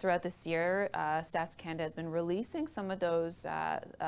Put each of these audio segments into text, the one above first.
throughout this year, Stats Canada has been releasing some of those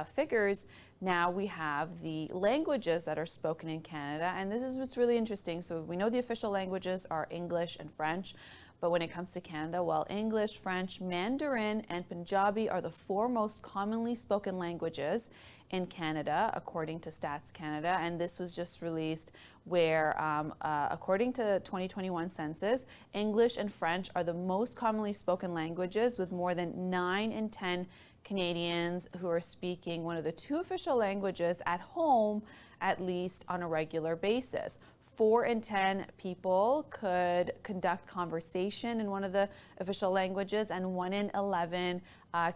figures. Now we have the languages that are spoken in Canada, and this is what's really interesting. So we know the official languages are English and French, but when it comes to Canada, well, English, French, Mandarin, and Punjabi are the 4 most commonly spoken languages in Canada, according to Stats Canada. And this was just released where, according to 2021 census, English and French are the most commonly spoken languages, with more than 9 in 10 Canadians who are speaking one of the 2 official languages at home, at least on a regular basis. 4 in 10 people could conduct conversation in one of the official languages, and 1 in 11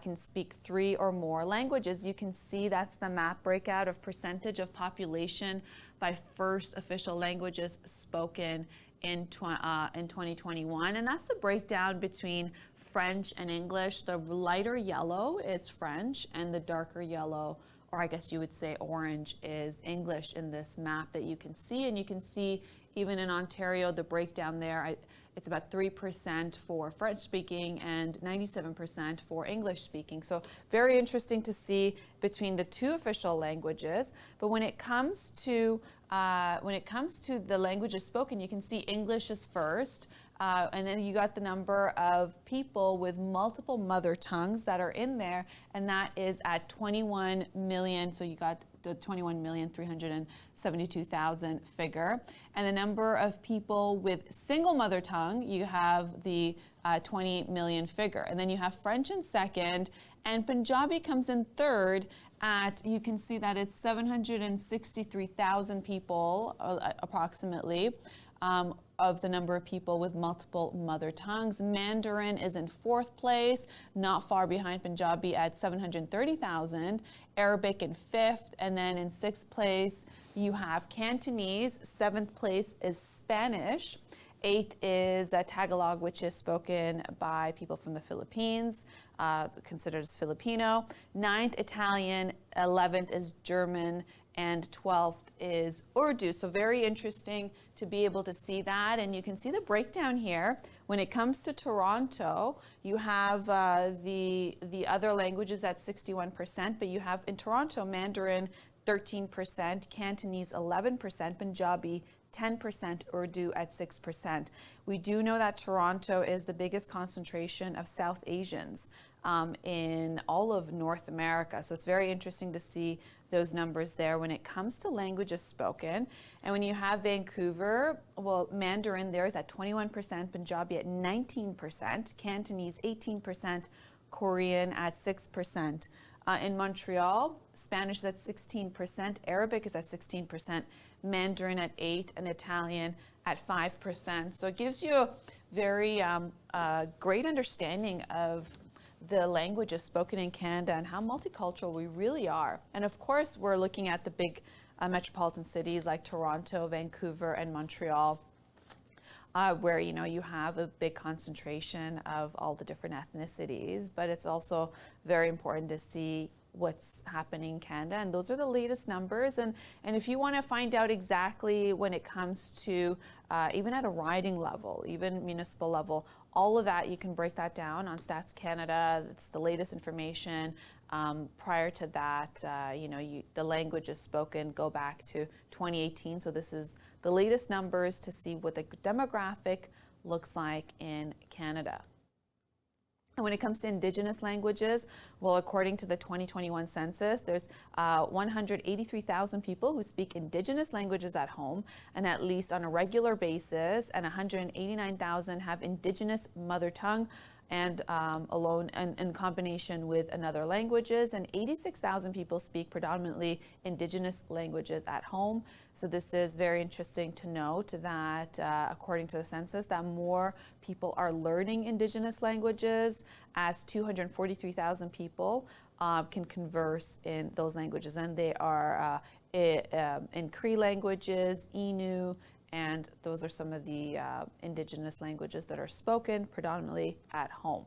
can speak 3 or more languages. You can see that's the map breakout of percentage of population by first official languages spoken in 2021. And that's the breakdown between French and English. The lighter yellow is French, and the darker yellow, or I guess you would say orange, is English in this map that you can see. And you can see even in Ontario, the breakdown there, it's about 3% for French speaking and 97% for English speaking. So very interesting to see between the 2 official languages. But when it comes to the languages spoken, you can see English is first. And then you got the number of people with multiple mother tongues that are in there, and that is at 21 million. So you got the 21,372,000 figure. And the number of people with single mother tongue, you have the 20 million figure. And then you have French in second, and Punjabi comes in third at, you can see that it's 763,000 people, approximately, of the number of people with multiple mother tongues. Mandarin is in 4th place, not far behind Punjabi at 730,000. Arabic in 5th, and then in 6th place you have Cantonese. 7th place is Spanish. 8th is Tagalog, which is spoken by people from the Philippines, considered as Filipino. 9th, Italian. 11th is German, and 12th is Urdu. So very interesting to be able to see that. And you can see the breakdown here. When it comes to Toronto, you have the other languages at 61%, but you have in Toronto Mandarin 13%, Cantonese 11%, Punjabi 10%, Urdu at 6%. We do know that Toronto is the biggest concentration of South Asians in all of North America. So it's very interesting to see those numbers there when it comes to languages spoken. And when you have Vancouver, well, Mandarin there is at 21%, Punjabi at 19%, Cantonese 18%, Korean at 6%. In Montreal, Spanish is at 16%, Arabic is at 16%, Mandarin at 8%, and Italian at 5%. So it gives you a very great understanding of the languages spoken in Canada and how multicultural we really are. And of course, we're looking at the big metropolitan cities like Toronto, Vancouver, and Montreal, where you have a big concentration of all the different ethnicities. But it's also very important to see what's happening in Canada, and those are the latest numbers. And if you want to find out exactly when it comes to even at a riding level, even municipal level, all of that, you can break that down on Stats Canada. It's the latest information. Prior to that, the languages spoken go back to 2018. So this is the latest numbers to see what the demographic looks like in Canada. And when it comes to Indigenous languages, well, according to the 2021 census, there's 183,000 people who speak Indigenous languages at home and at least on a regular basis, and 189,000 have Indigenous mother tongue and alone and in combination with another languages, and 86,000 people speak predominantly Indigenous languages at home. So this is very interesting to note that according to the census, that more people are learning Indigenous languages, as 243,000 people can converse in those languages, and they are in Cree languages, Innu, and those are some of the Indigenous languages that are spoken predominantly at home.